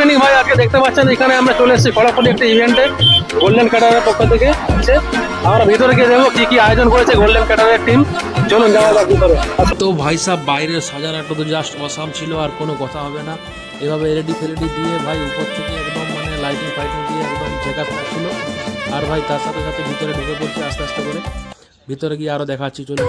Evening ভাই, আজকে দেখতে পাচ্ছেন এখানে আমরা চলে এসেছি খড়গপুরে একটা ইভেন্টে গোল্ডেন ক্যাটারের পক্ষ থেকে। আমরা ভিতরে গিয়ে দেখবো কি কি আয়োজন করেছে গোল্ডেন ক্যাটারের টিম। চলুন যাওয়া যাক ভিতরে। তো ভাই সাহেব বাইরের সাজানোটা তো জাস্ট অসাম ছিল, আর কোনো কথা হবে না। এভাবে এলইডি ফেলইডি দিয়ে ভাই উপর থেকে একদম মানে লাইটিং ফাইটিং দিয়ে একদম চেকআপ ছিল। আর ভাই তার সাথে সাথে ভিতরে ঢুকে পড়ছি আস্তে আস্তে করে। ভিতরে গিয়ে আরো দেখাচ্ছি, চলুন।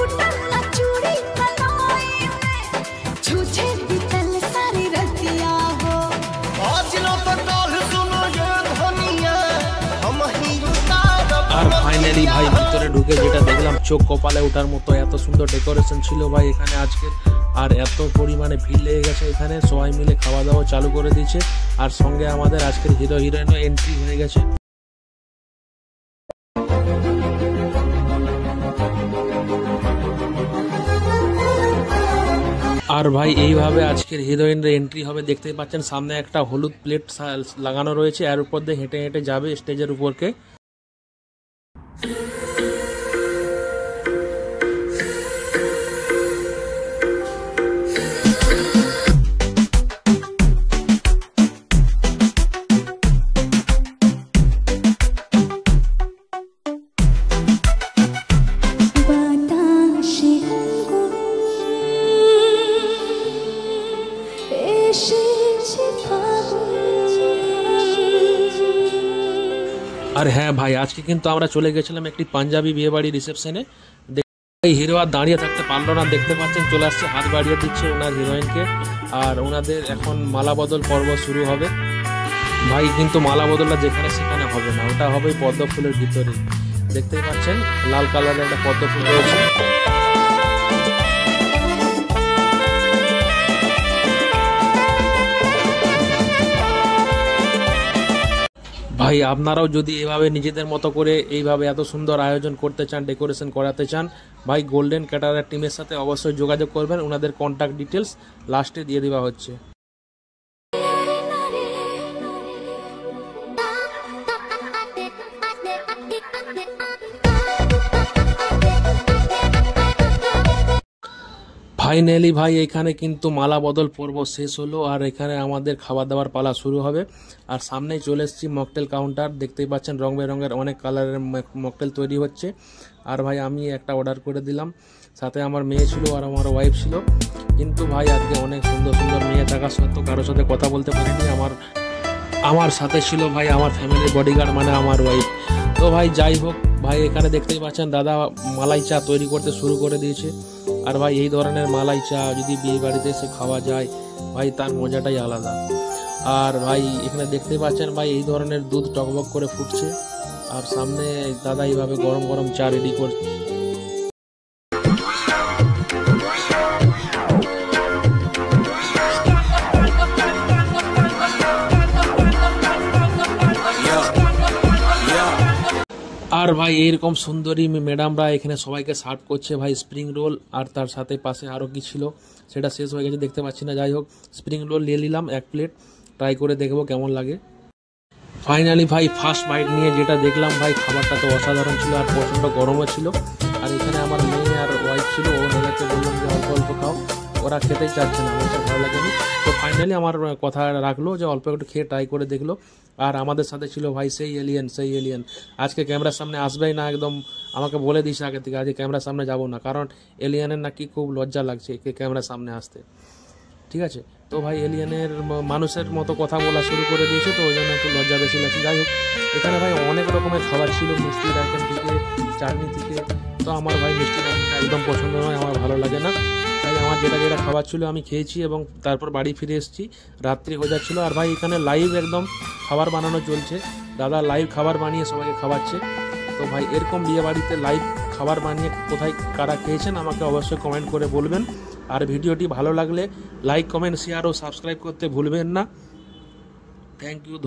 আর ফাইনালি ভাই ভিতরে ঢুকে যেটা দেখলাম চোখ কপালে ওঠার মতো, এত সুন্দর ডেকোরেশন ছিল ভাই এখানে আজকের। আর এত পরিমাণে ভিড় লেগে গেছে এখানে, সবাই মিলে খাওয়া দাওয়া চালু করে দিয়েছে। আর সঙ্গে আমাদের আজকের হিরো হিরোইনও এন্ট্রি হয়ে গেছে। আর ভাই এইভাবে আজকের হিরোইনের এন্ট্রি হবে, দেখতেই পাচ্ছেন সামনে একটা হলুদ প্লেট লাগানো রয়েছে, এর উপর দিয়ে হেঁটে হেঁটে যাবে স্টেজের উপরকে। আর হ্যাঁ ভাই, আজকে কিন্তু আমরা চলে গেছিলাম একটি পাঞ্জাবি বিয়ে বাড়ি রিসেপশনে। হিরো আর দাঁড়িয়ে থাকতে পারলো না, দেখতে পাচ্ছেন চলে আসছে, হাত বাড়িয়ে দিচ্ছে ওনার হিরোইনকে। আর ওনাদের এখন মালা বদল পর্ব শুরু হবে ভাই। কিন্তু মালা বদলটা যেখানে সেখানে হবে না, ওটা হবে পদ্ম ফুলের ভিতরে। দেখতেই পাচ্ছেন লাল কালারের একটা পদ্ম ফুল রয়েছে। ভাই আপনারাও যদি এভাবে নিজেদের মতো করে এইভাবে এত সুন্দর আয়োজন করতে চান, ডেকোরেশন করাতে চান, ভাই গোল্ডেন ক্যাটারার টিমের সাথে অবশ্যই যোগাযোগ করবেন। ওনাদের কন্ট্যাক্ট ডিটেলস লাস্টে দিয়ে দেওয়া হচ্ছে। ফাইনালি ভাই এখানে কিন্তু মালা বদল পর্ব শেষ হলো, আর এখানে আমাদের খাবার দাবার পালা শুরু হবে। আর সামনেই চলে এসেছি মকটেল কাউন্টার, দেখতেই পাচ্ছেন রং বেরঙের অনেক কালারের মকটেল তৈরি হচ্ছে। আর ভাই আমি একটা অর্ডার করে দিলাম, সাথে আমার মেয়ে ছিল আর আমার ওয়াইফ ছিল। কিন্তু ভাই আজকে অনেক সুন্দর সুন্দর মেয়ে থাকা সত্ত্বেও কারোর সাথে কথা বলতে পারিনি। আমার সাথে ছিল ভাই আমার ফ্যামিলির বডিগার্ড মানে আমার ওয়াইফ। তো ভাই যাই হোক, ভাই এখানে দেখতেই পাচ্ছেন দাদা মালাই চা তৈরি করতে শুরু করে দিয়েছে। আর ভাই এই ধরনের মালাই চা যদি বিয়ে বাড়িতে এসে খাওয়া যায় ভাই, তার মজাটাই আলাদা। আর ভাই এখানে দেখতে পাচ্ছেন ভাই এই ধরনের দুধ টকবক করে ফুটছে, আর সামনে দাদা এইভাবে গরম গরম চা রেডি করছে। আর ভাই এইরকম সুন্দরী ম্যাডামরা এখানে সবাইকে সার্ভ করছে ভাই স্প্রিং রোল, আর তার সাথে পাশে আরও কি ছিল সেটা শেষ হয়ে গেছে দেখতে পাচ্ছি না। যাই হোক, স্প্রিং রোল নিয়ে নিলাম এক প্লেট, ট্রাই করে দেখবো কেমন লাগে। ফাইনালি ভাই ফার্স্ট বাইট নিয়ে যেটা দেখলাম ভাই, খাবারটা তো অসাধারণ ছিল আর প্রচণ্ড গরমও ছিল। আর এখানে আমার মেয়ে আর ওয়াইফ ছিল, ও মেয়েকে বললাম যে অল্প অল্প খাও, ওরা খেতেই চাচ্ছে না, আমার ভালো লাগেনি। তো ফাইনালি আমার কথা রাখলো যে অল্প একটু খেয়ে ট্রাই করে দেখলো। আর আমাদের সাথে ছিল ভাই সেই এলিয়েন আজকে ক্যামেরার সামনে আসবেই না, একদম আমাকে বলে দিস আগে থেকে আজকে ক্যামেরার সামনে যাব না, কারণ এলিয়েনের নাকি খুব লজ্জা লাগছে ক্যামেরার সামনে আসতে। ঠিক আছে, তো ভাই এলিয়েনের মানুষের মতো কথা বলা শুরু করে দিয়েছে, তো ওই জন্য একটু লজ্জা বেশি লাগছে। যাই হোক, এখানে ভাই অনেক রকমের খাবার ছিল, মিষ্টির আইটেম থেকে চাটনি থেকে। তো আমার ভাই মিষ্টির আইটেমটা একদম পছন্দ নয়, আমার ভালো লাগে না। তাই আমার যেটা খাবার ছিল আমি খেয়েছি এবং তারপর বাড়ি ফিরে এসেছি, রাত্রি হয়ে যাচ্ছিলো। আর ভাই এখানে লাইভ একদম খাবার বানানো চলছে, দাদা লাইভ খাবার বানিয়ে সবাইকে খাওয়াচ্ছে। তো ভাই এরকম বিয়ে বাড়িতে লাইভ খাবার বানিয়ে কোথায় কারা খেয়েছেন আমাকে অবশ্যই কমেন্ট করে বলবেন। আর ভিডিওটি ভালো লাগলে লাইক কমেন্ট শেয়ার ও সাবস্ক্রাইব করতে ভুলবেন না। Thank you.